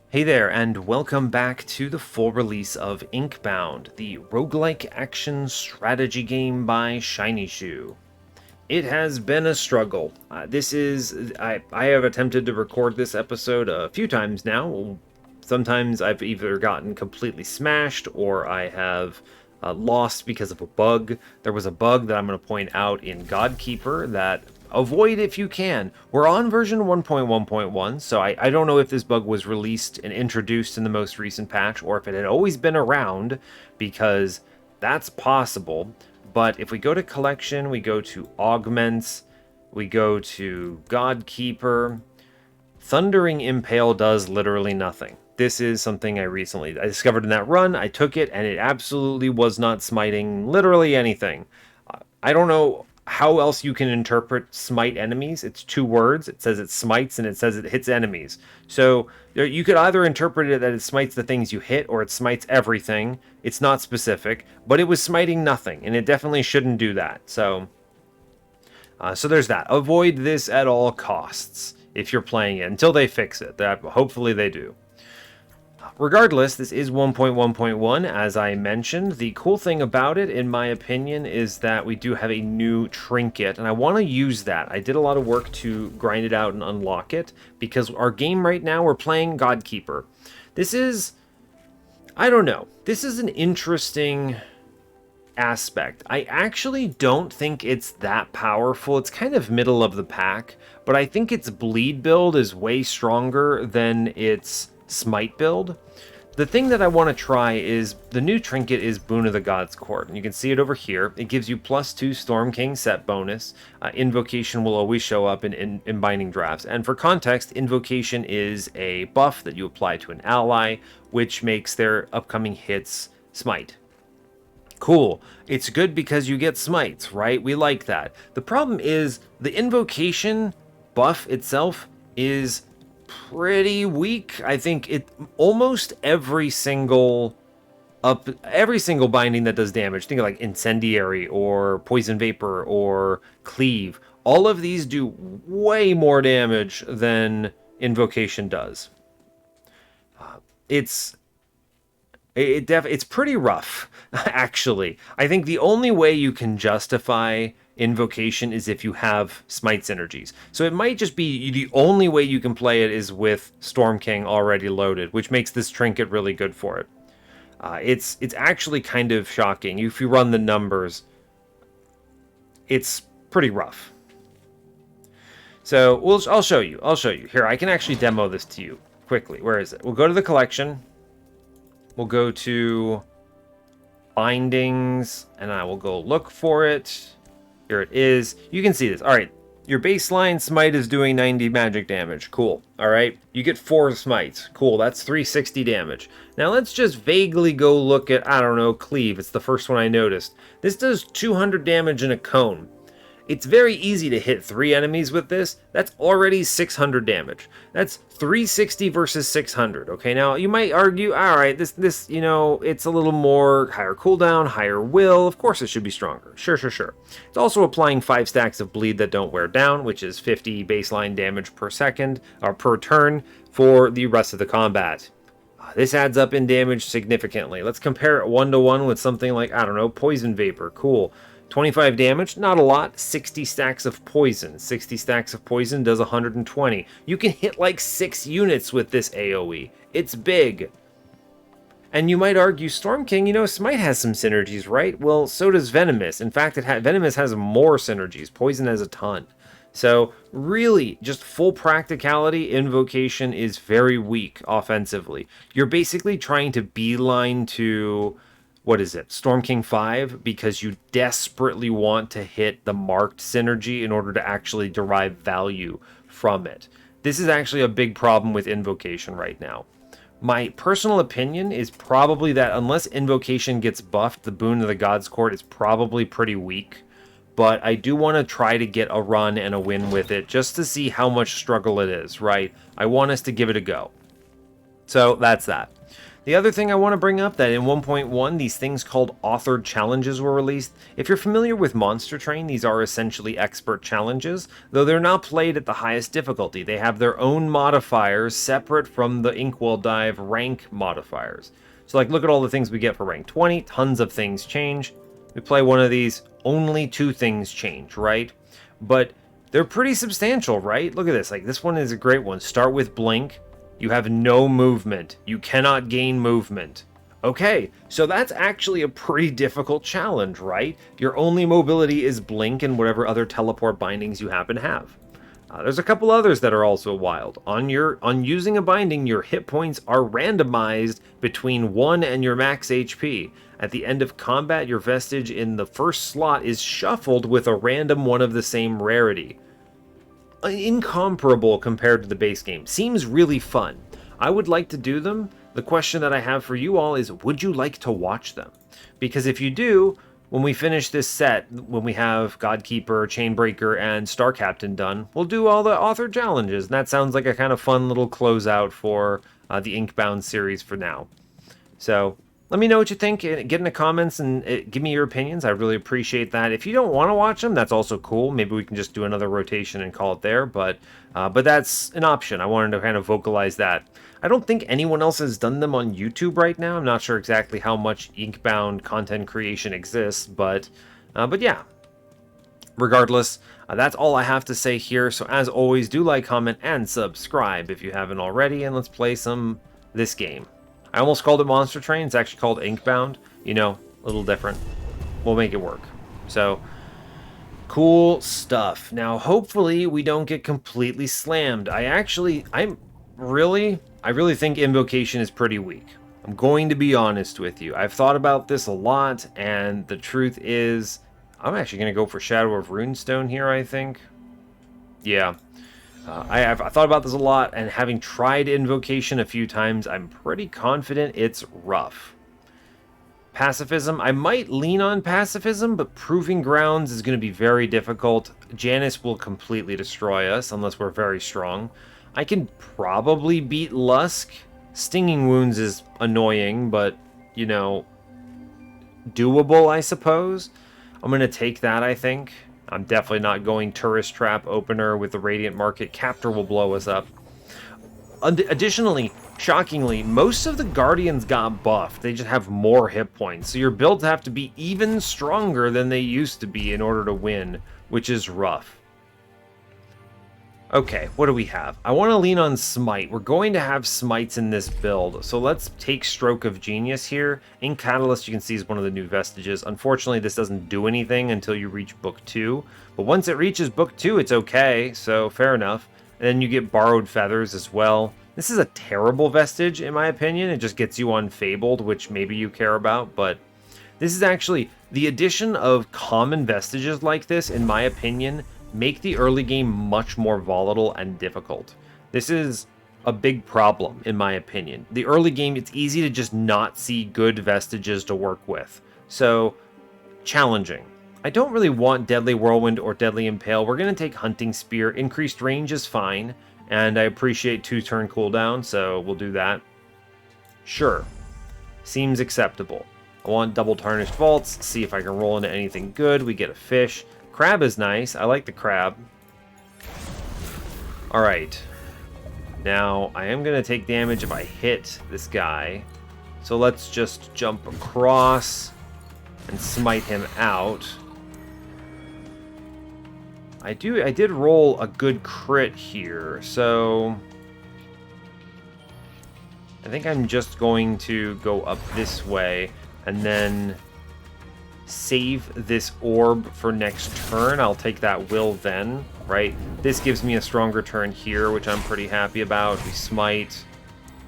Hey there, and welcome back to the full release of Inkbound, the roguelike action strategy game by Shiny Shoe. It has been a struggle. I have attempted to record this episode a few times now. Sometimes I've either gotten completely smashed or I have lost because of a bug. There was a bug that I'm going to point out in Godkeeper that avoid if you can. We're on version 1.1.1, so I don't know if this bug was released and introduced in the most recent patch or if it had always been around, because that's possible. But if we go to collection, we go to augments, we go to Godkeeper, Thundering Impale does literally nothing. This is something I discovered in that run. I took it and it absolutely was not smiting literally anything. I don't know how else you can interpret smite enemies. It's two words. It says it smites and it says it hits enemies. So you could either interpret it that it smites the things you hit or it smites everything. It's not specific, but it was smiting nothing, and it definitely shouldn't do that. So there's that. Avoid this at all costs if you're playing it until they fix it. Hopefully they do. Regardless, this is 1.1.1, as I mentioned. The cool thing about it, in my opinion, is that we do have a new trinket, and I want to use that. I did a lot of work to grind it out and unlock it, because our game right now, we're playing Godkeeper. This is, I don't know, this is an interesting aspect. I actually don't think it's that powerful. It's kind of middle of the pack, but I think its bleed build is way stronger than its smite build. The thing that I want to try is the new trinket is Boon of the Gods Court, and you can see it over here. It gives you +2 Storm King set bonus. Invocation will always show up in binding drafts, and for context, Invocation is a buff that you apply to an ally, which makes their upcoming hits smite. Cool. It's good because you get smites, right? We like that. The problem is the Invocation buff itself is pretty weak. I think almost every single binding that does damage, think of like Incendiary or Poison Vapor or Cleave, all of these do way more damage than Invocation does. It's pretty rough, actually. I think the only way you can justify Invocation is if you have smite synergies. So it might just be the only way you can play it is with Storm King already loaded, which makes this trinket really good for it. It's actually kind of shocking. If you run the numbers, it's pretty rough. So I'll show you. Here, I can actually demo this to you quickly. Where is it? We'll go to the collection. We'll go to bindings, and I will go look for it. Here it is. You can see this. All right, your baseline smite is doing 90 magic damage. Cool. All right, you get 4 smites. Cool, that's 360 damage. Now let's just vaguely go look at, I don't know, Cleave. It's the first one I noticed. This does 200 damage in a cone. It's very easy to hit 3 enemies with this. That's already 600 damage. That's 360 versus 600. Okay, now you might argue, all right, this it's a little more higher cooldown, higher will. Of course it should be stronger. Sure. It's also applying 5 stacks of bleed that don't wear down, which is 50 baseline damage per second, or per turn, for the rest of the combat. This adds up in damage significantly. Let's compare it 1-to-1 with something like, I don't know, Poison Vapor. Cool. 25 damage, not a lot. 60 stacks of poison. 60 stacks of poison does 120. You can hit like 6 units with this AoE. It's big. And you might argue, Storm King, Smite has some synergies, right? Well, so does Venomous. In fact, Venomous has more synergies. Poison has a ton. So really, just full practicality, Invocation is very weak offensively. You're basically trying to beeline to, what is it, Storm King 5, because you desperately want to hit the marked synergy in order to actually derive value from it. This is actually a big problem with Invocation right now. My personal opinion is probably that unless Invocation gets buffed, the Boon of the Gods Court is probably pretty weak. But I do want to try to get a run and a win with it just to see how much struggle it is, right? I want us to give it a go. So that's that. The other thing I want to bring up that in 1.1, these things called authored challenges were released. If you're familiar with Monster Train, these are essentially expert challenges, though they're not played at the highest difficulty. They have their own modifiers separate from the Inkwell Dive rank modifiers. So like, look at all the things we get for rank 20, tons of things change. We play one of these, only 2 things change, right? But they're pretty substantial, right? Look at this, like this one is a great one. Start with Blink. You have no movement. You cannot gain movement. Okay, so that's actually a pretty difficult challenge, right? Your only mobility is Blink and whatever other teleport bindings you happen to have. There's a couple others that are also wild. On using a binding, your hit points are randomized between 1 and your max HP. At the end of combat, your vestige in the first slot is shuffled with a random one of the same rarity. Incomparable compared to the base game. Seems really fun. I would like to do them. The question that I have for you all is, would you like to watch them? Because if you do, when we finish this set, when we have Godkeeper, Chainbreaker, and Star Captain done, we'll do all the author challenges. And that sounds like a kind of fun little closeout for the Inkbound series for now. So let me know what you think. Get in the comments and give me your opinions. I really appreciate that. If you don't want to watch them, that's also cool. Maybe we can just do another rotation and call it there. But that's an option. I wanted to kind of vocalize that. I don't think anyone else has done them on YouTube right now. I'm not sure exactly how much Inkbound content creation exists, but yeah. Regardless, that's all I have to say here. So as always, do like, comment, and subscribe if you haven't already. And let's play this game. I almost called it Monster Train. It's actually called Inkbound. You know, a little different. We'll make it work. So, cool stuff. Now, hopefully, we don't get completely slammed. I really think Invocation is pretty weak. I'm going to be honest with you. I've thought about this a lot, and the truth is, I'm actually going to go for Shadow of Runestone here, I think. Yeah. I've thought about this a lot, and having tried Invocation a few times, I'm pretty confident it's rough. Pacifism, I might lean on Pacifism, but Proving Grounds is going to be very difficult. Janus will completely destroy us, unless we're very strong. I can probably beat Lusk. Stinging Wounds is annoying, but, you know, doable, I suppose. I'm going to take that, I think. I'm definitely not going Tourist Trap Opener with the Radiant Market. Captor will blow us up. Additionally, shockingly, most of the Guardians got buffed. They just have more hit points. So your builds have to be even stronger than they used to be in order to win, which is rough. Okay, what do we have? I want to lean on Smite. We're going to have Smites in this build, so let's take Stroke of Genius here. Ink Catalyst, you can see, is one of the new vestiges. Unfortunately, this doesn't do anything until you reach Book 2, but once it reaches Book 2, it's okay, so fair enough. And then you get Borrowed Feathers as well. This is a terrible vestige, in my opinion. It just gets you unfabled, which maybe you care about, but this is actually the addition of common vestiges like this, in my opinion, make the early game much more volatile and difficult. This is a big problem, in my opinion. The early game, it's easy to just not see good vestiges to work with. So, challenging. I don't really want Deadly Whirlwind or Deadly Impale. We're going to take Hunting Spear. Increased range is fine, and I appreciate 2-turn cooldown, so we'll do that. Sure. Seems acceptable. I want Double Tarnished Vaults, see if I can roll into anything good. We get a fish. Crab is nice. I like the crab. Alright. Now, I am going to take damage if I hit this guy. So let's just jump across and smite him out. I did roll a good crit here, so I think I'm just going to go up this way and then save this orb for next turn. I'll take that will then, right? This gives me a stronger turn here, which I'm pretty happy about. We smite,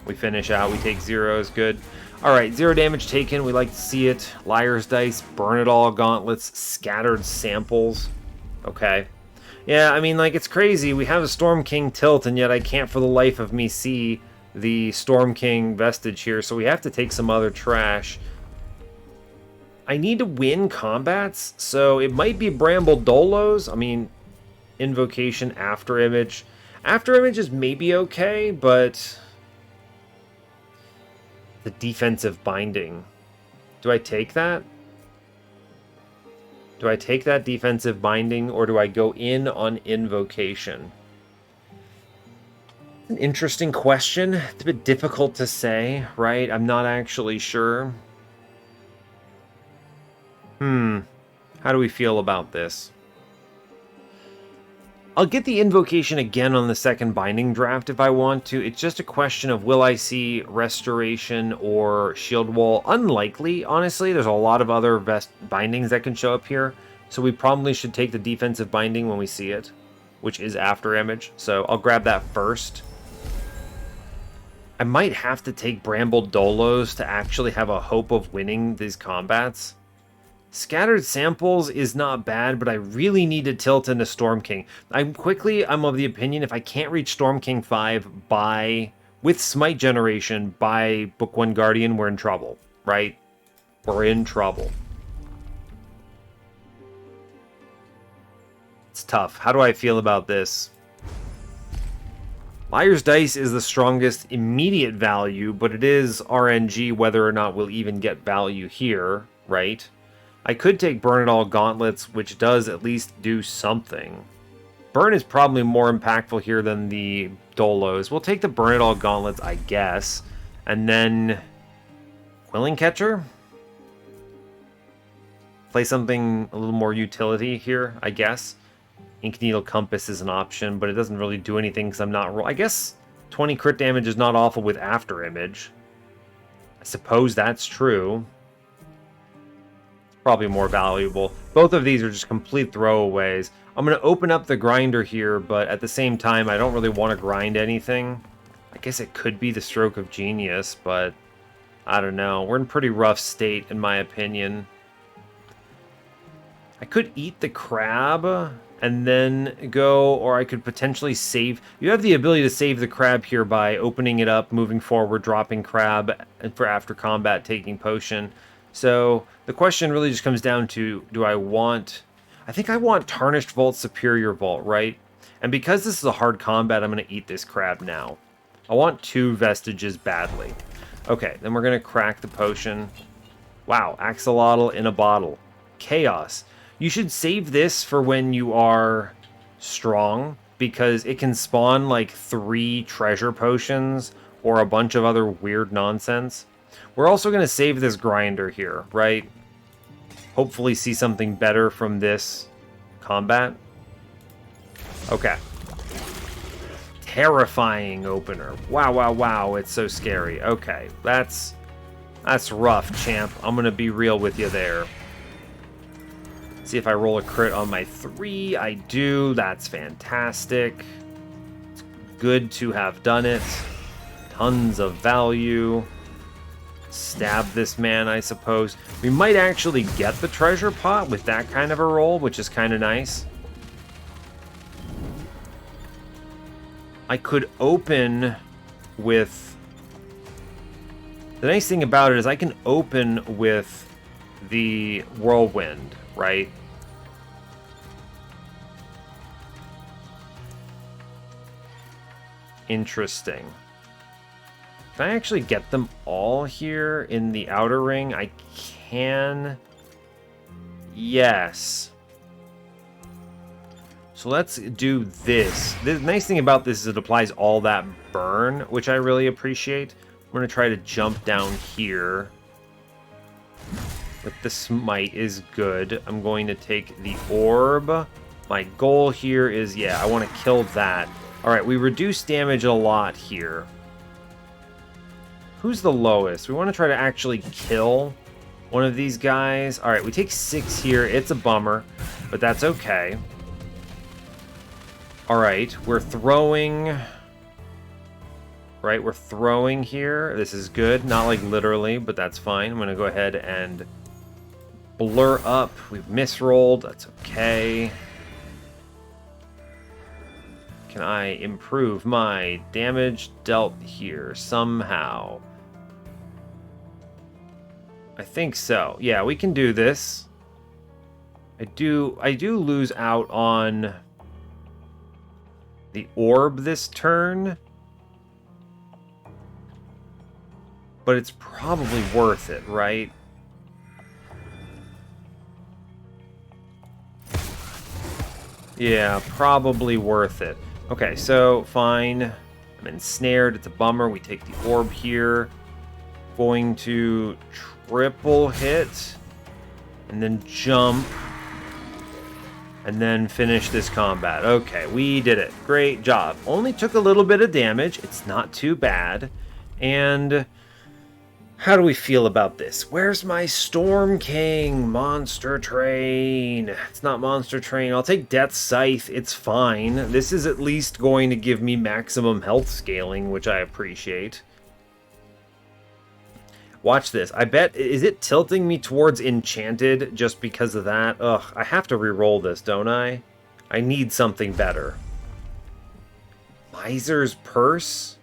we finish out, we take 0 is good. Alright, 0 damage taken, we like to see it. Liar's Dice, Burn It All Gauntlets, Scattered Samples. Okay. Yeah, I mean, like, it's crazy. We have a Storm King tilt, and yet I can't for the life of me see the Storm King vestige here, so we have to take some other trash. I need to win combats, so it might be Bramble Dolos. I mean, Invocation, After Image. After Image is maybe okay, but The defensive binding. Do I take that? Do I take that defensive binding, or do I go in on Invocation? An interesting question. It's a bit difficult to say, right? I'm not actually sure. How do we feel about this? I'll get the Invocation again on the second binding draft if I want to. It's just a question of, will I see Restoration or Shield Wall? Unlikely, honestly. There's a lot of other bindings that can show up here. So we probably should take the defensive binding when we see it, which is after image. So I'll grab that first. I might have to take Bramble Dolos to actually have a hope of winning these combats. Scattered Samples is not bad, but I really need to tilt into Storm King. I'm of the opinion if I can't reach Storm King 5 with Smite Generation by Book 1 Guardian, we're in trouble, right? We're in trouble. It's tough. How do I feel about this? Liar's Dice is the strongest immediate value, but it is RNG whether or not we'll even get value here, right? I could take Burn It All Gauntlets, which does at least do something. Burn is probably more impactful here than the Dolos. We'll take the Burn It All Gauntlets, I guess. And then Quilling Catcher? Play something a little more utility here, I guess. Ink Needle Compass is an option, but it doesn't really do anything because I'm not... I guess 20 crit damage is not awful with After Image. I suppose that's true. Probably more valuable. Both of these are just complete throwaways. I'm going to open up the grinder here, but at the same time, I don't really want to grind anything. I guess it could be the Stroke of Genius, but I don't know. We're in pretty rough state, in my opinion. I could eat the crab and then go, or I could potentially save. You have the ability to save the crab here by opening it up, moving forward, dropping crab, and for after combat, taking potion. So the question really just comes down to, do I want... I think I want Tarnished Vault, Superior Vault, right? And because this is a hard combat, I'm going to eat this crab now. I want 2 Vestiges badly. Okay, then we're going to crack the potion. Wow, Axolotl in a bottle. Chaos. You should save this for when you are strong, because it can spawn like 3 treasure potions or a bunch of other weird nonsense. We're also going to save this grinder here, right? Hopefully see something better from this combat. Okay. Terrifying opener. Wow, wow, wow. It's so scary. Okay, that's rough, champ. I'm going to be real with you there. See if I roll a crit on my 3. I do. That's fantastic. It's good to have done it. Tons of value. Stab this man, I suppose. We might actually get the treasure pot with that kind of a roll, which is kind of nice. I could open with... The nice thing about it is I can open with the Whirlwind, right? Interesting. Can I actually get them all here in the outer ring? I can. Yes. So let's do this. The nice thing about this is it applies all that burn, which I really appreciate. I'm going to try to jump down here. With the smite is good. I'm going to take the orb. My goal here is, yeah, I want to kill that. Alright, we reduce damage a lot here. Who's the lowest? We want to try to actually kill one of these guys. Alright, we take 6 here. It's a bummer, but that's okay. Alright, we're throwing... Right, we're throwing here. This is good. Not like literally, but that's fine. I'm going to go ahead and blur up. We've misrolled. That's okay. Can I improve my damage dealt here somehow? I think so. Yeah, we can do this. I do lose out on the orb this turn. but it's probably worth it, right? Yeah, probably worth it. Okay, so fine. I'm ensnared. It's a bummer. We take the orb here. Going to triple hit. And then jump. And then finish this combat. Okay, we did it. Great job. Only took a little bit of damage. It's not too bad. And how do we feel about this? Where's my Storm King? Monster Train. It's not Monster Train. I'll take Death Scythe. It's fine. This is at least going to give me maximum health scaling, which I appreciate. Watch this. I bet, is it tilting me towards Enchanted just because of that? Ugh, I have to re-roll this, don't I? I need something better. Miser's Purse?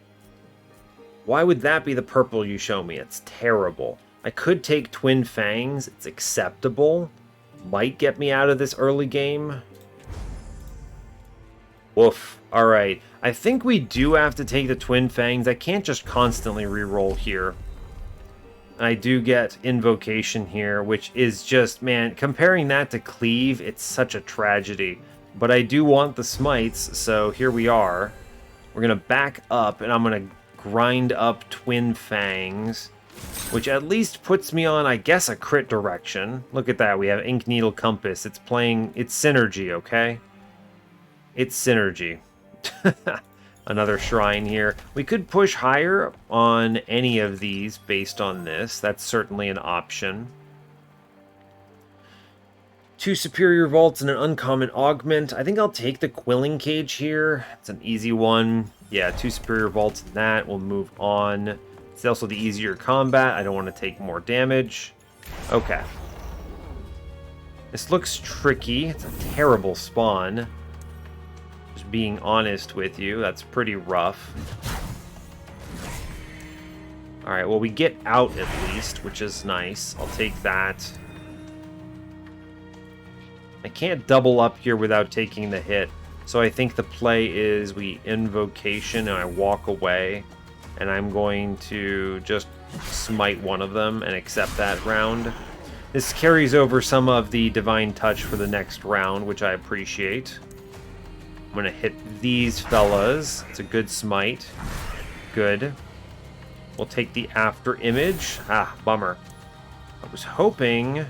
Why would that be the purple you show me? It's terrible. I could take Twin Fangs. It's acceptable. Might get me out of this early game. Woof. Alright. I think we do have to take the Twin Fangs. I can't just constantly re-roll here. I do get Invocation here, which is just, man, comparing that to Cleave, it's such a tragedy. But I do want the smites, so here we are. We're going to back up, and I'm going to grind up Twin Fangs, which at least puts me on, I guess, a crit direction. Look at that, we have Ink Needle Compass. It's playing, it's synergy, okay? It's synergy. Another shrine here. We could push higher on any of these based on this. That's certainly an option. 2 superior vaults and an uncommon augment. I think I'll take the Quilling Cage here. It's an easy one. Yeah, 2 superior vaults and that. We'll move on. It's also the easier combat. I don't want to take more damage. Okay. This looks tricky. It's a terrible spawn. Just being honest with you. That's pretty rough. Alright, well we get out at least, which is nice. I'll take that. I can't double up here without taking the hit. So I think the play is we Invocation and I walk away. And I'm going to just smite one of them and accept that round. This carries over some of the Divine Touch for the next round, which I appreciate. I'm going to hit these fellas. It's a good smite. Good. We'll take the After Image. Ah, bummer. I was hoping...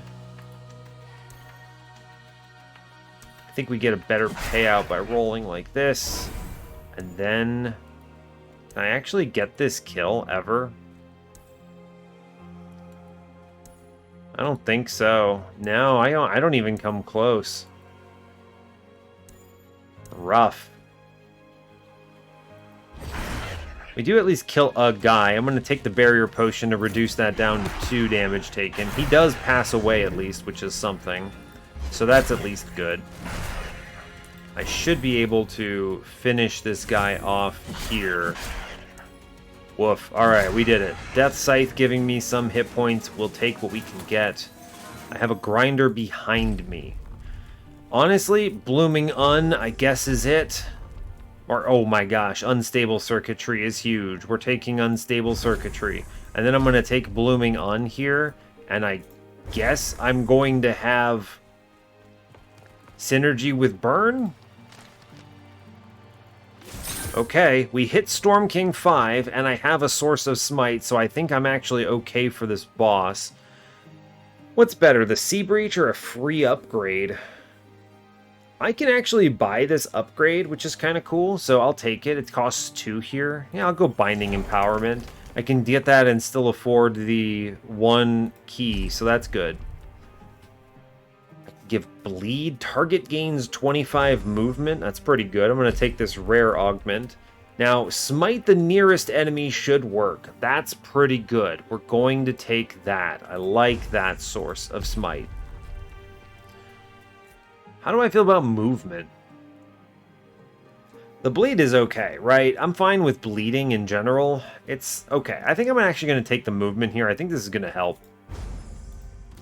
I think we get a better payout by rolling like this. And then... Can I actually get this kill ever? I don't think so. No, I don't even come close. Rough. We do at least kill a guy. I'm going to take the barrier potion to reduce that down to 2 damage taken. He does pass away at least, which is something. So that's at least good. I should be able to finish this guy off here. Woof. Alright, we did it. Death Scythe giving me some hit points. We'll take what we can get. I have a grinder behind me. Honestly, Blooming I guess is it. Or, oh my gosh, Unstable Circuitry is huge. We're taking Unstable Circuitry. And then I'm going to take Blooming here. And I guess I'm going to have synergy with Burn? Okay, we hit Storm King 5, and I have a Source of Smite, so I think I'm actually okay for this boss. What's better, the Sea Breach or a free upgrade? I can actually buy this upgrade, which is kind of cool, so I'll take it. It costs 2 here. Yeah, I'll go Binding Empowerment. I can get that and still afford the 1 key, so that's good. Give Bleed. Target gains 25 movement. That's pretty good. I'm going to take this rare augment. Now, Smite the nearest enemy should work. That's pretty good. We're going to take that. I like that source of Smite. How do I feel about movement? The bleed is okay, right? I'm fine with bleeding in general. It's okay. I think I'm actually going to take the movement here. I think this is going to help.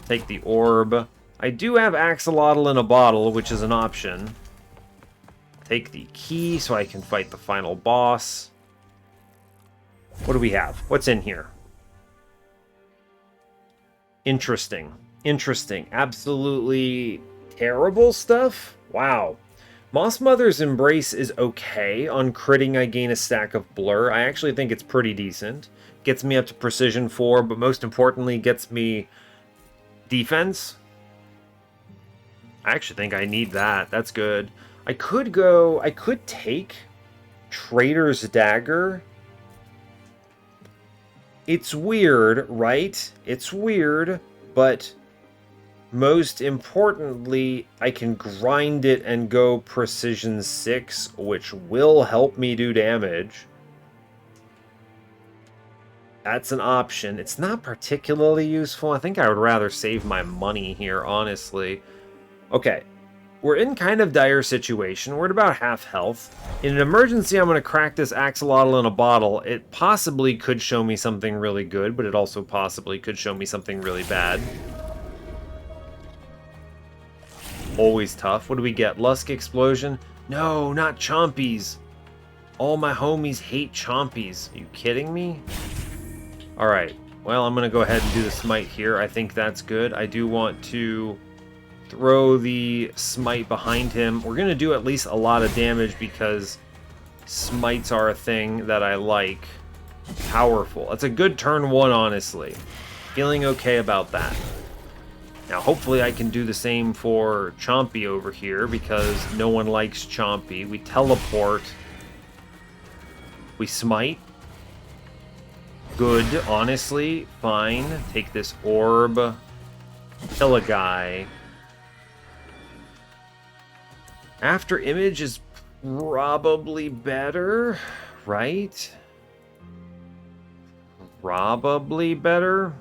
Take the orb. I do have Axolotl in a bottle, which is an option. Take the key so I can fight the final boss. What do we have? What's in here? Interesting. Interesting. Absolutely terrible stuff? Wow. Moss Mother's Embrace is okay. On critting, I gain a stack of Blur. I actually think it's pretty decent. Gets me up to Precision 4, but most importantly, gets me defense. I actually think I need that. That's good. I could take Trader's Dagger. It's weird, right? It's weird, but most importantly, I can grind it and go Precision 6, which will help me do damage. That's an option. It's not particularly useful. I think I would rather save my money here, honestly. Okay, we're in kind of dire situation. We're at about half health. In an emergency, I'm going to crack this axolotl in a bottle. It possibly could show me something really good, but it also possibly could show me something really bad. Always tough. What do we get? Lusk Explosion? No, not Chompies. All my homies hate Chompies. Are you kidding me? Alright, well, I'm going to go ahead and do the smite here. I think that's good. I do want to throw the smite behind him. We're going to do at least a lot of damage because smites are a thing that I like. Powerful. That's a good turn 1, honestly. Feeling okay about that. Now, hopefully I can do the same for Chompy over here, because no one likes Chompy. We teleport. We smite. Good, honestly. Fine. Take this orb. Kill a guy. After image is probably better, right? Probably better.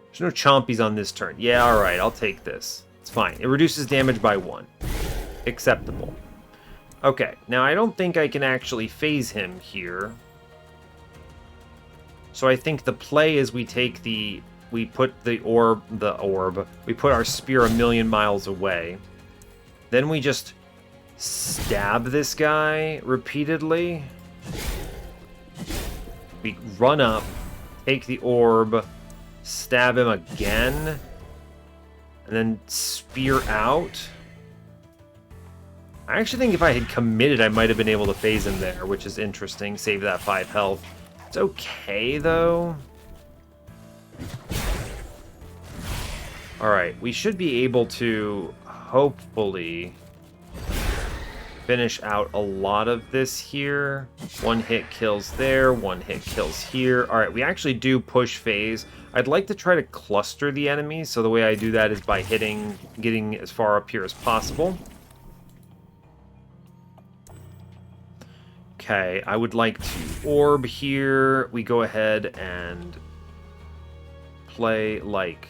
There's no Chompies on this turn. Yeah, alright, I'll take this. It's fine. It reduces damage by 1. Acceptable. Okay, now I don't think I can actually phase him here. So I think the play is we take the... We put the orb... We put our spear a million miles away. Then we just stab this guy repeatedly. We run up, take the orb... Stab him again, and then spear out. I actually think if I had committed, I might have been able to phase him there, which is interesting. Save that 5 health. It's okay, though. Alright, we should be able to, hopefully, finish out a lot of this here. 1 hit kills there, 1 hit kills here. Alright, we actually do push phase. I'd like to try to cluster the enemies, so the way I do that is by getting as far up here as possible. Okay, I would like to orb here. We go ahead and play like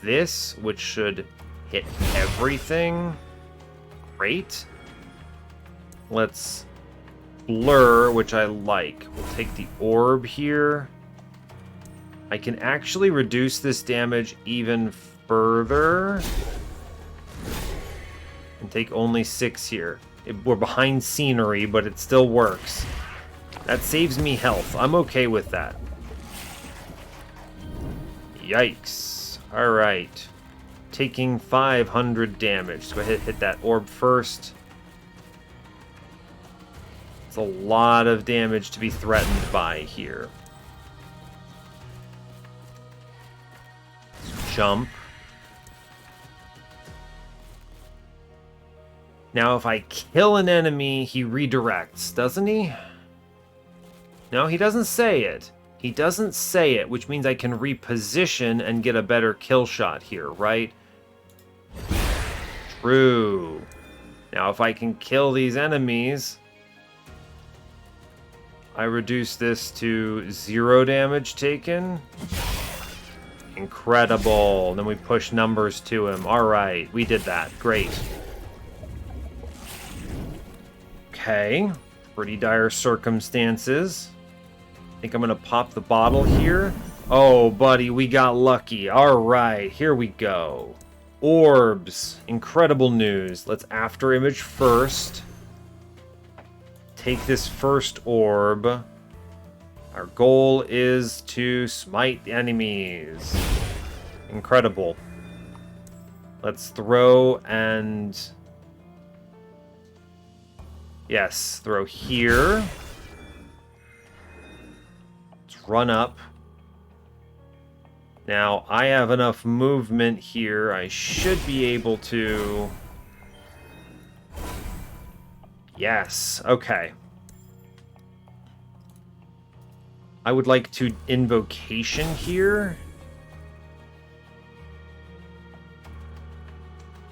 this, which should hit everything. Great. Let's blur, which I like. We'll take the orb here. I can actually reduce this damage even further. And take only 6 here. We're behind scenery, but it still works. That saves me health. I'm okay with that. Yikes. Alright. Taking 500 damage. So go ahead and hit that orb first. It's a lot of damage to be threatened by here. Jump. Now, if I kill an enemy, he redirects, doesn't he? No, he doesn't say it. He doesn't say it, which means I can reposition and get a better kill shot here, right? True. Now, if I can kill these enemies, I reduce this to 0 damage taken. Incredible. And then we push numbers to him. Alright, we did that. Great. Okay. Pretty dire circumstances. I think I'm going to pop the bottle here. Oh, buddy, we got lucky. Alright, here we go. Orbs. Incredible news. Let's after image first. Take this first orb. Our goal is to smite the enemies. Incredible. Let's throw and... Yes, throw here. Let's run up. Now, I have enough movement here. I should be able to... Yes, okay. I would like to Invocation here.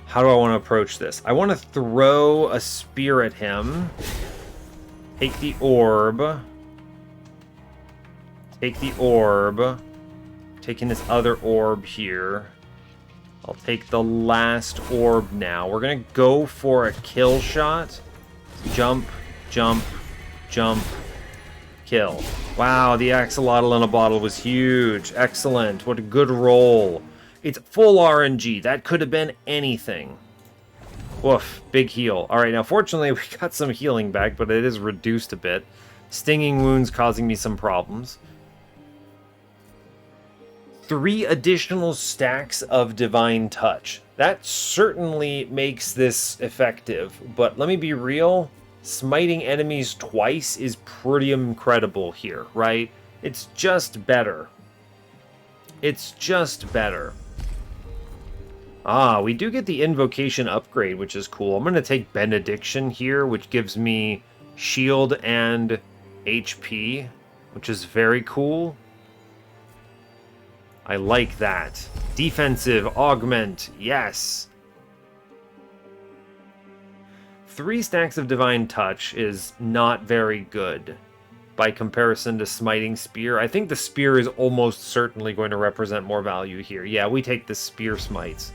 How do I want to approach this? I want to throw a spear at him. Take the orb. Take the orb. Taking this other orb here. I'll take the last orb now. We're going to go for a kill shot. Jump, jump, jump, kill. Wow, the axolotl in a bottle was huge. Excellent. What a good roll. It's full RNG. That could have been anything. Woof, big heal. Alright, now fortunately we got some healing back, but it is reduced a bit. Stinging wounds causing me some problems. 3 additional stacks of Divine Touch. That certainly makes this effective, but let me be real, smiting enemies twice is pretty incredible here, right? It's just better. It's just better. Ah, we do get the Invocation upgrade, which is cool. I'm going to take Benediction here, which gives me shield and HP, which is very cool. I like that. Defensive augment, yes. 3 stacks of Divine Touch is not very good by comparison to Smiting Spear. I think the Spear is almost certainly going to represent more value here. Yeah, we take the Spear Smites.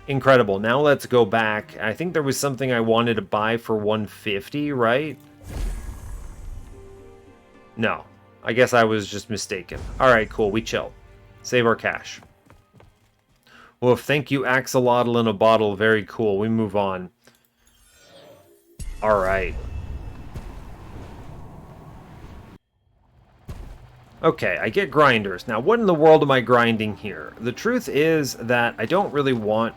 Incredible. Now let's go back. I think there was something I wanted to buy for 150, right? No. I guess I was just mistaken. Alright, cool. We chill. Save our cash. Well, thank you, Axolotl in a bottle. Very cool. We move on. Alright. Okay, I get grinders. Now, what in the world am I grinding here? The truth is that I don't really want...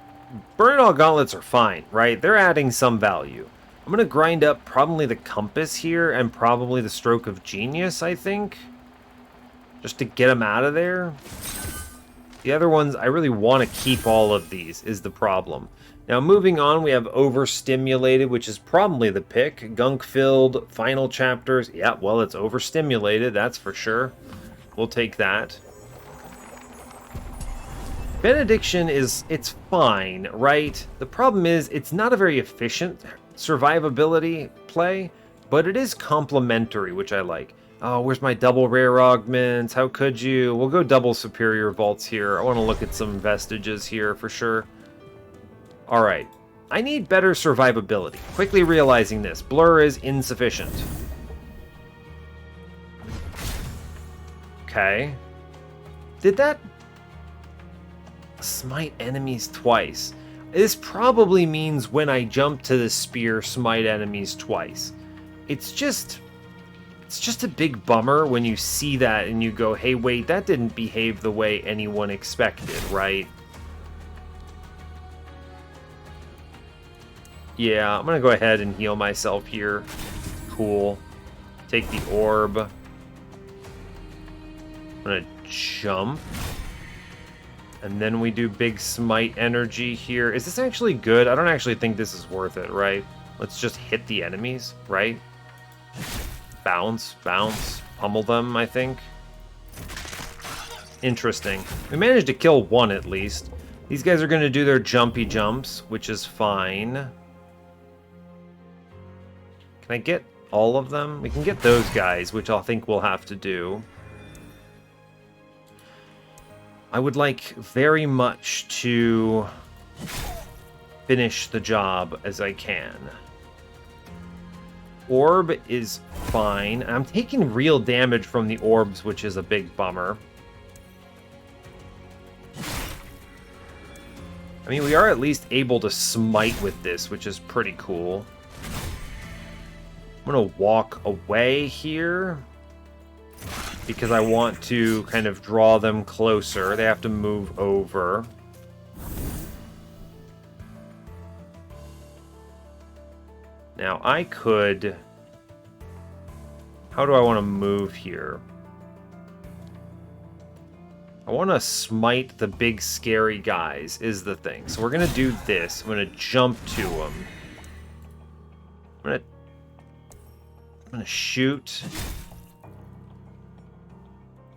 Burn All Gauntlets are fine, right? They're adding some value. I'm going to grind up probably the Compass here and probably the Stroke of Genius, I think. Just to get them out of there. The other ones, I really want to keep all of these, is the problem. Now, moving on, we have Overstimulated, which is probably the pick. Gunk-filled, final chapters. Yeah, well, it's overstimulated, that's for sure. We'll take that. Benediction it's fine, right? The problem is, it's not a very efficient survivability play, but it is complementary, which I like. Oh, where's my double rare augments? How could you? We'll go double superior vaults here. I want to look at some vestiges here for sure. Alright. I need better survivability. Quickly realizing this. Blur is insufficient. Okay. Did that smite enemies twice? This probably means when I jump to the spear, smite enemies twice. It's just a big bummer when you see that and you go, hey, wait, that didn't behave the way anyone expected, right? Yeah, I'm gonna go ahead and heal myself here. Cool. Take the orb. I'm gonna jump. And then we do big smite energy here. Is this actually good? I don't actually think this is worth it, right? Let's just hit the enemies, right? Bounce, bounce, pummel them, I think. Interesting. We managed to kill one at least. These guys are going to do their jumpy jumps, which is fine. Can I get all of them? We can get those guys, which I think we'll have to do. I would like very much to finish the job as I can. Orb is fine. I'm taking real damage from the orbs, which is a big bummer. I mean, we are at least able to smite with this, which is pretty cool. I'm gonna walk away here. because I want to kind of draw them closer. They have to move over. Now, I could... How do I want to move here? I want to smite the big scary guys, is the thing. So we're going to do this. I'm going to jump to them. I'm going to shoot.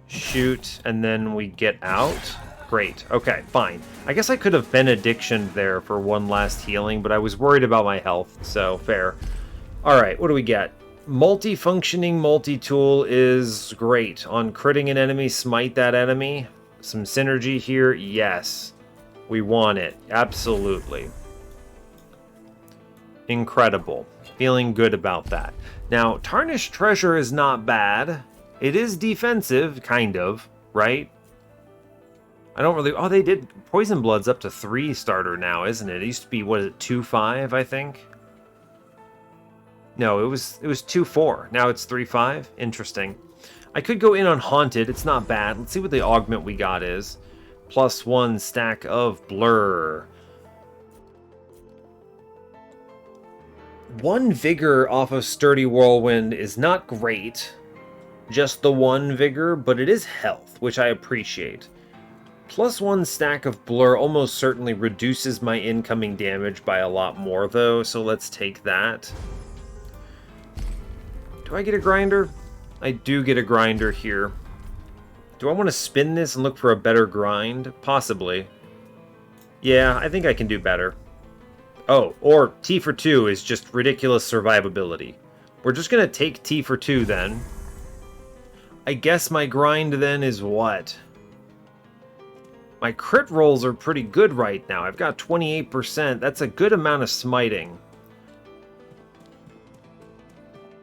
Shoot, and then we get out. Great. Okay, fine. I guess I could have benedictioned there for one last healing, but I was worried about my health, so fair. Alright, what do we get? Multifunctioning multi-tool is great. On critting an enemy, smite that enemy. Some synergy here, yes. We want it, absolutely. Incredible. Feeling good about that. Now, Tarnished Treasure is not bad. It is defensive, kind of, right? I don't really... Oh, they did... Poison Blood's up to 3 starter now, isn't it? It used to be, what is it, 2-5, I think? No, it was 2-4. Now it's 3-5. Interesting. I could go in on Haunted. It's not bad. Let's see what the augment we got is. +1 stack of Blur. 1 Vigor off of Sturdy Whirlwind is not great. Just the 1 Vigor, but it is health, which I appreciate. +1 stack of Blur almost certainly reduces my incoming damage by a lot more, though, so let's take that. Do I get a grinder? I do get a grinder here. Do I want to spin this and look for a better grind? Possibly. Yeah, I think I can do better. Oh, or T for 2 is just ridiculous survivability. We're just going to take T for 2 then. I guess my grind then is what? My crit rolls are pretty good right now. I've got 28%. That's a good amount of smiting.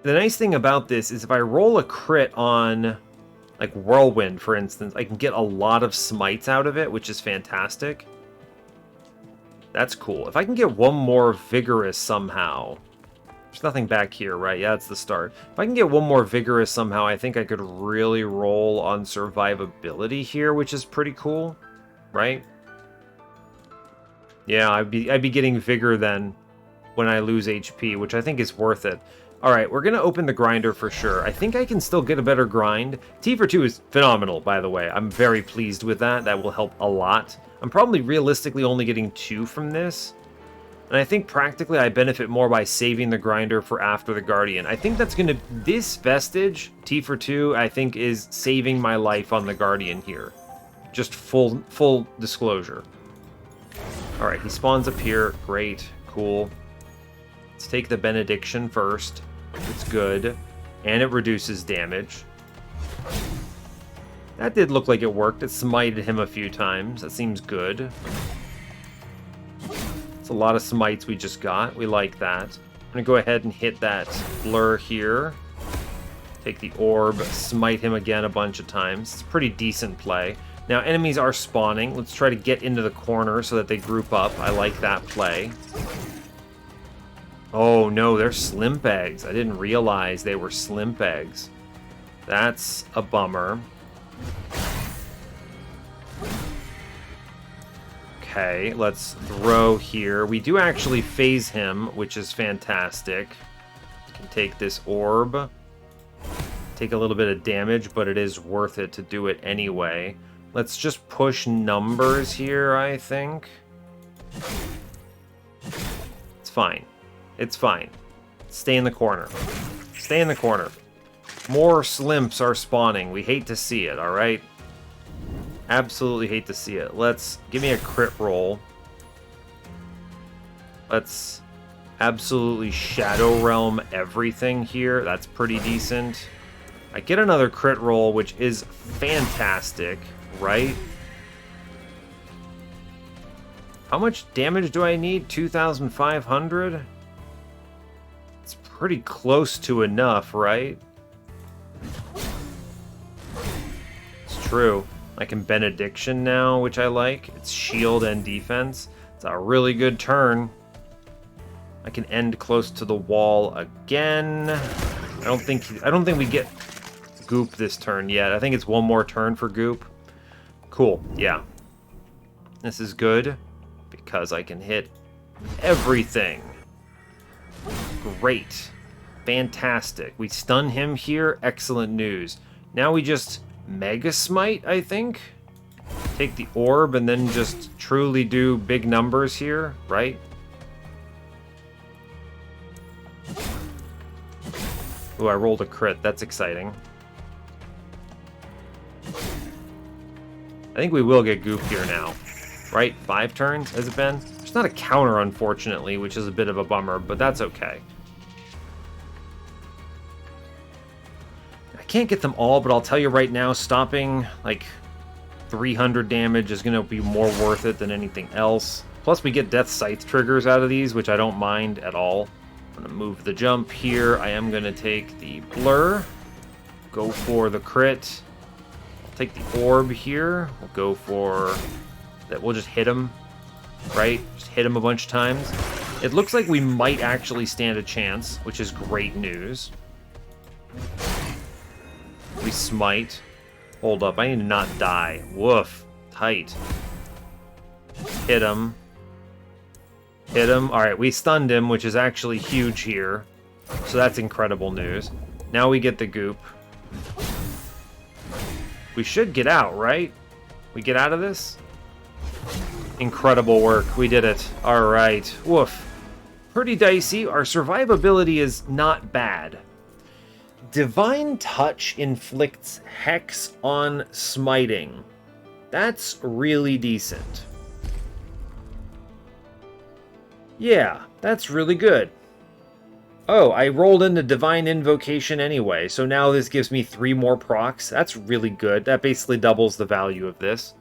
The nice thing about this is if I roll a crit on, like, Whirlwind, for instance, I can get a lot of smites out of it, which is fantastic. That's cool. If I can get one more Vigorous somehow... There's nothing back here, right? Yeah, that's the start. If I can get one more Vigorous somehow, I think I could really roll on survivability here, which is pretty cool, right? Yeah, I'd be getting Vigor then when I lose HP, which I think is worth it. Alright, we're going to open the grinder for sure. I think I can still get a better grind. T for 2 is phenomenal, by the way. I'm very pleased with that. That will help a lot. I'm probably realistically only getting 2 from this. And I think practically I benefit more by saving the grinder for after the Guardian. I think that's going to... This Vestige, T for 2, I think is saving my life on the Guardian here. Just full disclosure. Alright, he spawns up here. Great. Cool. Let's take the Benediction first. It's good. And it reduces damage. That did look like it worked. It smited him a few times. That seems good. It's a lot of smites we just got. We like that. I'm going to go ahead and hit that Blur here. Take the Orb, smite him again a bunch of times. It's pretty decent play. Now, enemies are spawning. Let's try to get into the corner so that they group up. I like that play. Oh no, they're Slimp Eggs. I didn't realize they were Slimp Eggs. That's a bummer. Okay, let's throw here. We do actually phase him, which is fantastic. Can take this orb. Take a little bit of damage, but it is worth it to do it anyway. Let's just push numbers here, I think. It's fine. It's fine. Stay in the corner. Stay in the corner. More Slimps are spawning. We hate to see it, alright? Absolutely hate to see it. Let's... Give me a crit roll. Let's absolutely Shadow Realm everything here. That's pretty decent. I get another crit roll, which is fantastic, right? How much damage do I need? 2,500? It's pretty close to enough, right? It's true. I can Benediction now, which I like. It's shield and defense. It's a really good turn. I can end close to the wall again. I don't think we get Goop this turn yet. I think it's one more turn for Goop. Cool, yeah. This is good because I can hit everything. Great. Fantastic. We stun him here. Excellent news. Now we just Mega Smite, I think? Take the orb and then just truly do big numbers here, right? Ooh, I rolled a crit. That's exciting. I think we will get Goop here now. Right? 5 turns, has it been? There's not a counter, unfortunately, which is a bit of a bummer, but that's okay. I can't get them all, but I'll tell you right now, stopping, like, 300 damage is going to be more worth it than anything else. Plus, we get Death Scythe triggers out of these, which I don't mind at all. I'm going to move the jump here. I am going to take the Blur. Go for the crit. I'll take the Orb here. We'll go for... that. We'll just hit him, right? Just hit him a bunch of times. It looks like we might actually stand a chance, which is great news. We smite. Hold up, I need to not die. Woof. Tight. Hit him. Hit him. Alright, we stunned him, which is actually huge here. So that's incredible news. Now we get the Goop. We should get out, right? We get out of this? Incredible work. We did it. Alright. Woof. Pretty dicey. Our survivability is not bad. Divine Touch inflicts Hex on Smiting. That's really decent. Yeah, that's really good. Oh, I rolled into Divine Invocation anyway, so now this gives me 3 more procs. That's really good. That basically doubles the value of this.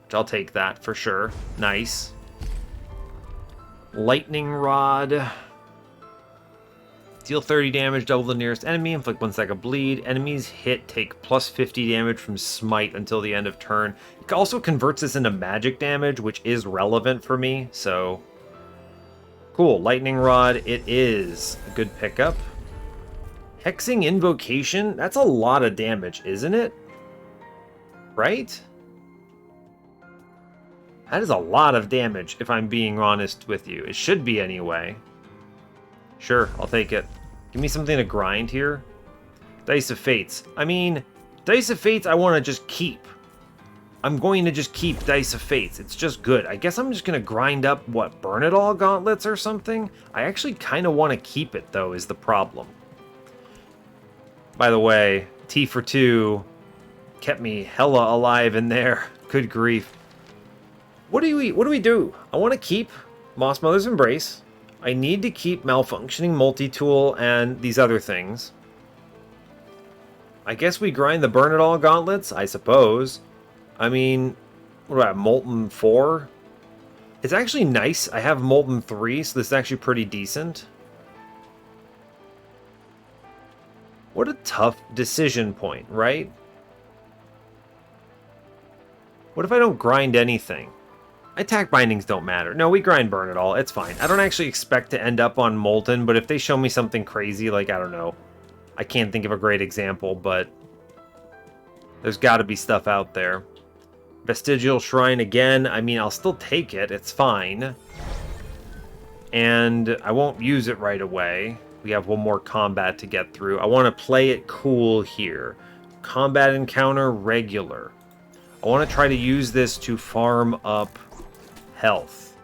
Which I'll take that for sure. Nice. Lightning Rod. Deal 30 damage, double the nearest enemy, inflict 1 second bleed. Enemies hit take plus 50 damage from Smite until the end of turn. It also converts this into magic damage, which is relevant for me, so... Cool, Lightning Rod it is. A good pickup. Hexing Invocation, that's a lot of damage, isn't it? Right? That is a lot of damage, if I'm being honest with you. It should be anyway. Sure, I'll take it. Give me something to grind here. Dice of Fates. I mean, Dice of Fates I want to just keep. I'm going to just keep Dice of Fates. It's just good. I guess I'm just going to grind up, what, Burn It All gauntlets or something? I actually kind of want to keep it, though, is the problem. By the way, T for 2 kept me hella alive in there. Good grief. What do we do? I want to keep Moss Mother's Embrace. I need to keep Malfunctioning Multi-Tool and these other things. I guess we grind the Burn It All gauntlets, I suppose. I mean, what do I have, Molten 4? It's actually nice. I have Molten 3, so this is actually pretty decent. What a tough decision point, right? What if I don't grind anything? Attack bindings don't matter. No, we grind Burn It All. It's fine. I don't actually expect to end up on Molten, but if they show me something crazy, like, I don't know. I can't think of a great example, but there's got to be stuff out there. Vestigial Shrine again. I mean, I'll still take it. It's fine. And I won't use it right away. We have one more combat to get through. I want to play it cool here. Combat encounter regular. I want to try to use this to farm up health.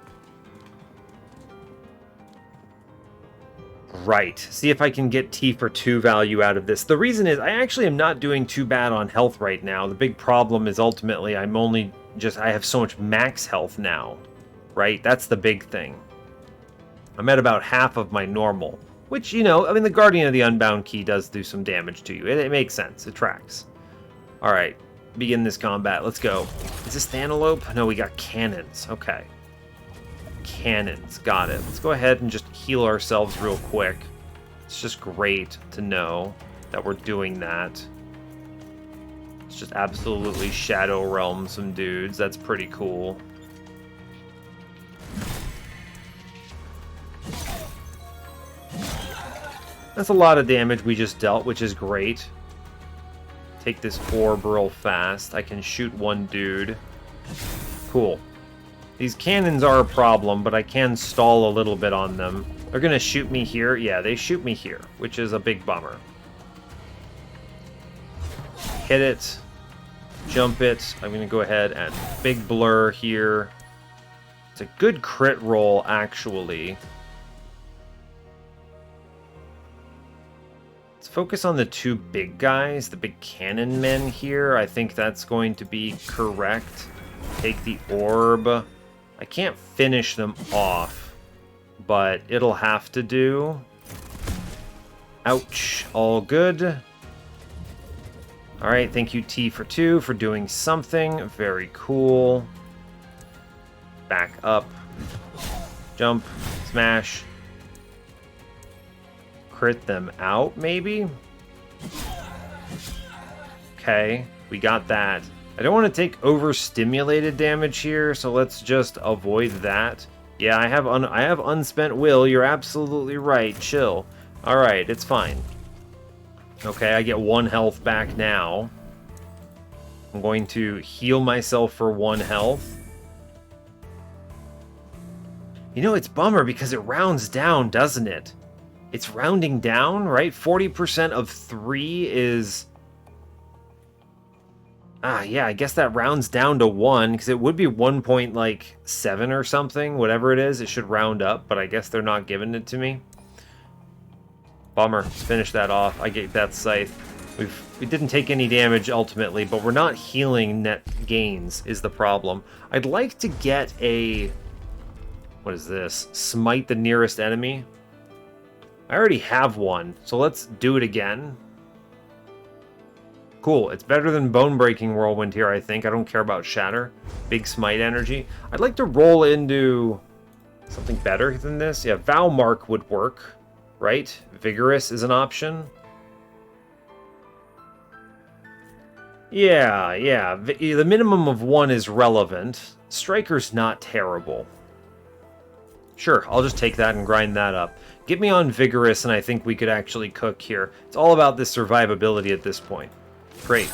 Right. See if I can get T for 2 value out of this. The reason is I actually am not doing too bad on health right now. The big problem is ultimately I have so much max health now. Right? That's the big thing. I'm at about half of my normal. Which, you know, I mean, the Guardian of the Unbound key does do some damage to you. It makes sense. It tracks. Alright. Begin this combat. Let's go. Is this Thanalope? No, we got cannons. Okay. Cannons. Got it. Let's go ahead and just heal ourselves real quick. It's just great to know that we're doing that. Let's just absolutely Shadow Realm some dudes. That's pretty cool. That's a lot of damage we just dealt, which is great. take this orb real fast. I can shoot one dude. Cool. These cannons are a problem, but I can stall a little bit on them. They're going to shoot me here. Yeah, they shoot me here, which is a big bummer. Hit it. Jump it. I'm going to go ahead and big blur here. It's a good crit roll, actually. Let's focus on the two big guys, the big cannon men here. I think that's going to be correct. Take the orb. I can't finish them off, but it'll have to do. Ouch. All good. All right, thank you, T for 2, for doing something. Very cool. Back up. Jump. Smash. Crit them out, maybe? Okay, we got that. I don't want to take overstimulated damage here, so let's just avoid that. Yeah, I have unspent will. You're absolutely right. Chill. All right, it's fine. Okay, I get 1 health back now. I'm going to heal myself for 1 health. You know, it's bummer because it rounds down, doesn't it? It's rounding down, right? 40% of 3 is... yeah, I guess that rounds down to 1, because it would be 1.7 or something. Whatever it is, it should round up, but I guess they're not giving it to me. Bummer. Let's finish that off. I get that scythe. We didn't take any damage ultimately, but we're not healing net gains is the problem. I'd like to get a... What is this? Smite the nearest enemy. I already have one, so let's do it again. Cool. It's better than Bone-Breaking Whirlwind here, I think. I don't care about Shatter. Big Smite energy. I'd like to roll into something better than this. Yeah, Vow Mark would work, right? Vigorous is an option. Yeah. The minimum of 1 is relevant. Striker's not terrible. Sure, I'll just take that and grind that up. Get me on Vigorous, and I think we could actually cook here. It's all about this survivability at this point. Great.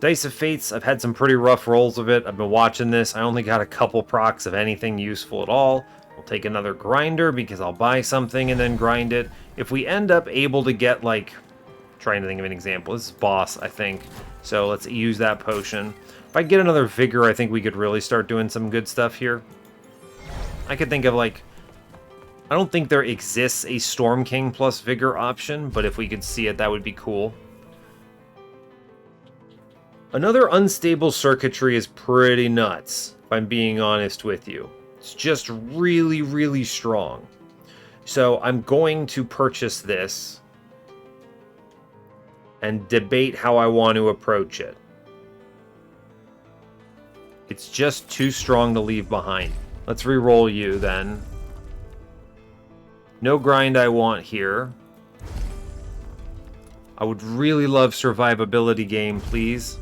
Dice of Fates, I've had some pretty rough rolls of it. I've been watching this. I only got a couple procs of anything useful at all. We'll take another grinder because I'll buy something and then grind it. If we end up able to get, like... Trying to think of an example. This is boss, I think. So let's use that potion. If I get another Vigor, I think we could really start doing some good stuff here. I could think of, like... I don't think there exists a Storm King plus Vigor option, but if we could see it, that would be cool. Another unstable circuitry is pretty nuts, if I'm being honest with you. It's just really, really strong. So I'm going to purchase this and debate how I want to approach it. It's just too strong to leave behind. Let's re-roll you then. No grind I want here. I would really love survivability game, please.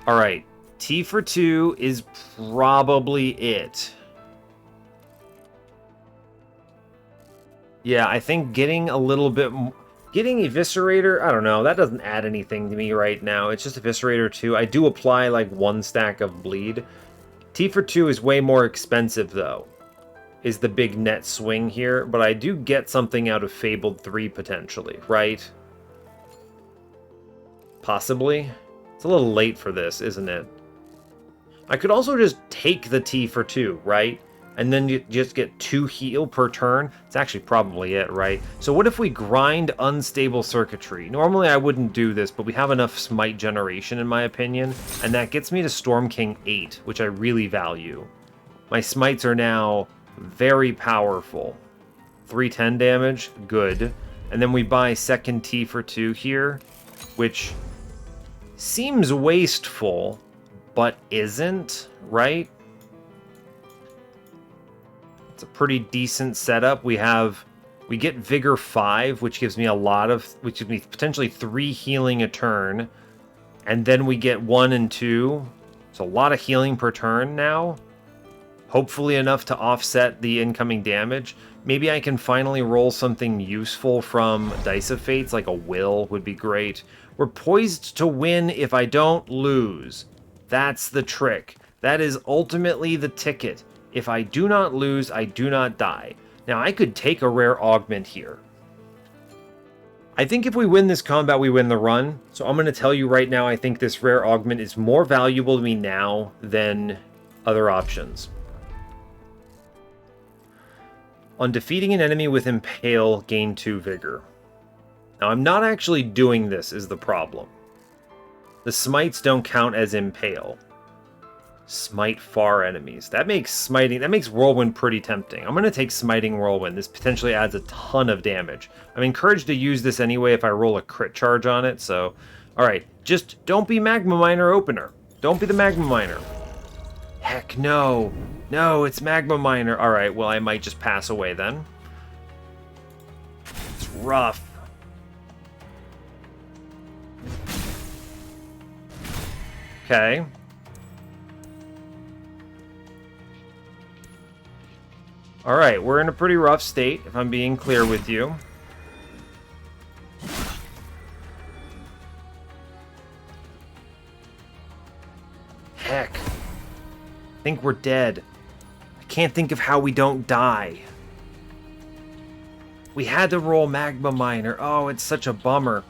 Alright, T for 2 is probably it. Yeah, I think getting a little bit... Getting Eviscerator, I don't know, that doesn't add anything to me right now. It's just Eviscerator 2. I do apply like 1 stack of Bleed. T for 2 is way more expensive though, is the big net swing here. But I do get something out of Fabled 3 potentially, right? Possibly. It's a little late for this, isn't it? I could also just take the T for 2, right? And then you just get 2 heal per turn. It's actually probably it, right? So what if we grind Unstable Circuitry? Normally I wouldn't do this, but we have enough Smite generation in my opinion. And that gets me to Storm King 8, which I really value. My Smites are now very powerful. 310 damage, good. And then we buy second T for 2 here, which seems wasteful, but isn't, right? It's a pretty decent setup. We get Vigor 5, which gives me which gives me potentially 3 healing a turn. And then we get 1 and 2. So a lot of healing per turn now. Hopefully enough to offset the incoming damage. Maybe I can finally roll something useful from Dice of Fates, like a Will would be great. We're poised to win if I don't lose. That's the trick. That is ultimately the ticket. If I do not lose, I do not die. Now, I could take a rare augment here. I think if we win this combat, we win the run. So I'm going to tell you right now, I think this rare augment is more valuable to me now than other options. On defeating an enemy with Impale, gain 2 Vigor. Now, I'm not actually doing this is the problem. The smites don't count as Impale. Smite far enemies. That makes Whirlwind pretty tempting. I'm going to take Smiting Whirlwind. This potentially adds a ton of damage. I'm encouraged to use this anyway if I roll a crit charge on it, so... Alright, just don't be Magma Miner Opener. Don't be the Magma Miner. Heck no. No, it's Magma Miner. Alright, well I might just pass away then. It's rough. Okay. Alright, we're in a pretty rough state, if I'm being clear with you. Heck. I think we're dead. I can't think of how we don't die. We had to roll Magma Miner. Oh, it's such a bummer.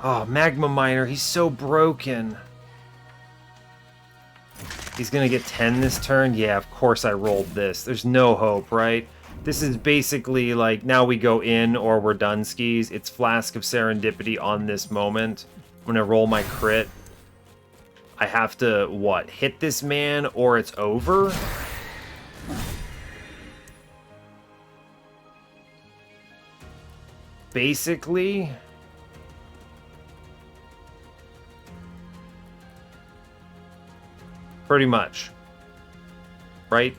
Oh, Magma Miner, he's so broken. He's gonna get 10 this turn? Yeah, of course I rolled this. There's no hope, right? This is basically like, now we go in or we're done skis. It's Flask of Serendipity on this moment. I'm gonna roll my crit. I have to, what, hit this man or it's over? Basically... Pretty much. Right?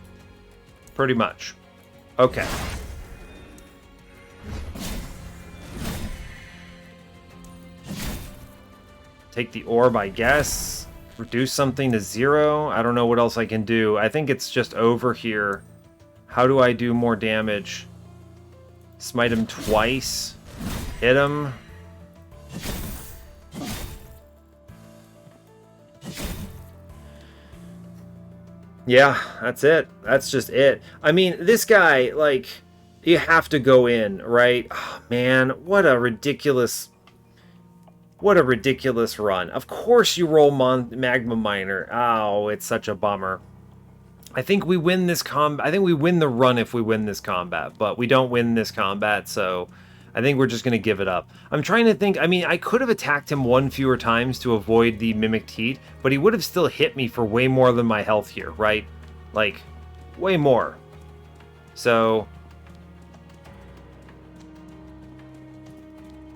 Pretty much. Okay. Take the orb, I guess. Reduce something to 0. I don't know what else I can do. I think it's just over here. How do I do more damage? Smite him twice. Hit him. Yeah, that's it. That's just it. I mean, this guy, like, you have to go in, right? Oh, man, what a ridiculous run. Of course you roll Magma Miner. Oh, it's such a bummer. I think we win this combat. I think we win the run if we win this combat, but we don't win this combat, so I think we're just going to give it up. I'm trying to think. I mean, I could have attacked him 1 fewer times to avoid the Mimicked Heat, but he would have still hit me for way more than my health here, right? Like, way more. So,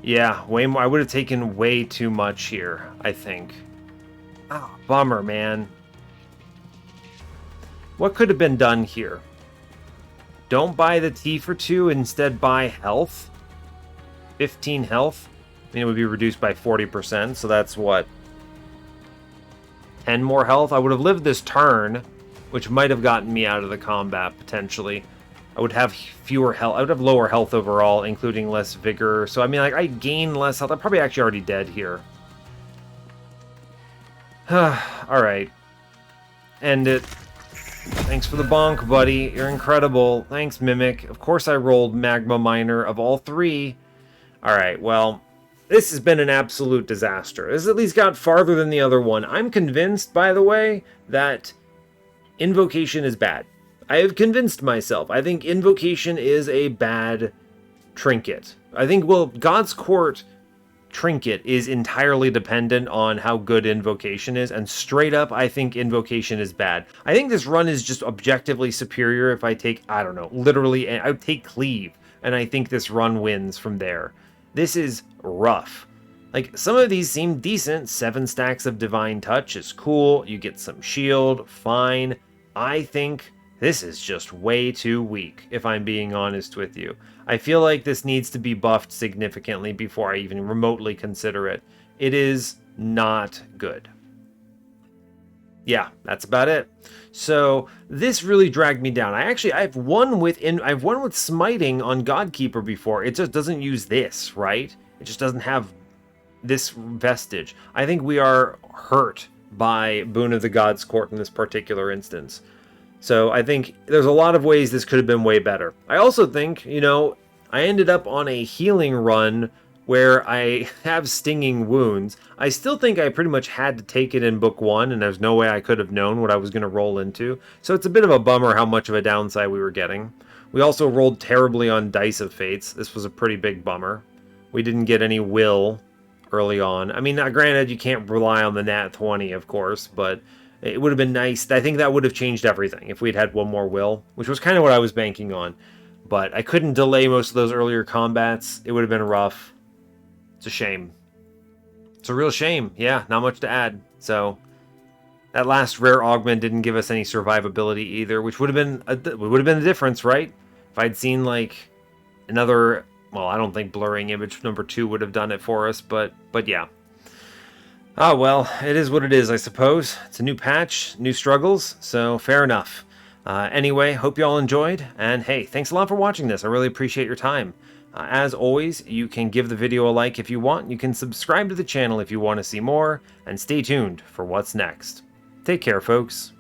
yeah, way more. I would have taken way too much here, I think. Oh, bummer, man. What could have been done here? Don't buy the T for 2, instead buy health. 15 health. I mean, it would be reduced by 40%, so that's what? 10 more health? I would have lived this turn, which might have gotten me out of the combat, potentially. I would have fewer health. I would have lower health overall, including less vigor. So, I mean, like, I gain less health. I'm probably actually already dead here. Alright. End it. Thanks for the bonk, buddy. You're incredible. Thanks, Mimic. Of course I rolled Magma Miner of all 3. Alright, well, this has been an absolute disaster. This at least got farther than the other one. I'm convinced, by the way, that Invocation is bad. I have convinced myself. I think Invocation is a bad trinket. I think, well, God's Court trinket is entirely dependent on how good Invocation is, and straight up, I think Invocation is bad. I think this run is just objectively superior if I take, I don't know, literally, I would take Cleave, and I think this run wins from there. This is rough. Like, some of these seem decent. 7 stacks of Divine Touch is cool. You get some shield, fine. I think this is just way too weak, if I'm being honest with you. I feel like this needs to be buffed significantly before I even remotely consider it. It is not good. Yeah, that's about it. So this really dragged me down. I've won with smiting on Godkeeper before. It just doesn't use this, right? It just doesn't have this vestige. I think we are hurt by Boon of the Gods Court in this particular instance. So I think there's a lot of ways this could have been way better. I also think, I ended up on a healing run where I have stinging wounds. I still think I pretty much had to take it in book 1, and there's no way I could have known what I was going to roll into. So it's a bit of a bummer how much of a downside we were getting. We also rolled terribly on Dice of Fates. This was a pretty big bummer. We didn't get any will early on. I mean, granted, you can't rely on the nat 20, of course, but it would have been nice. I think that would have changed everything if we'd had one more will, which was kind of what I was banking on. But I couldn't delay most of those earlier combats. It would have been rough. It's a shame. It's a real shame. Yeah, not much to add. So that last rare augment didn't give us any survivability either, which would have been the difference, right? If I'd seen like another, well, I don't think blurring image number 2 would have done it for us, but yeah. Oh, well, it is what it is, I suppose. It's a new patch, new struggles, so fair enough. Anyway, hope you all enjoyed, and hey, thanks a lot for watching this. I really appreciate your time. As always, you can give the video a like if you want, you can subscribe to the channel if you want to see more, and stay tuned for what's next. Take care, folks.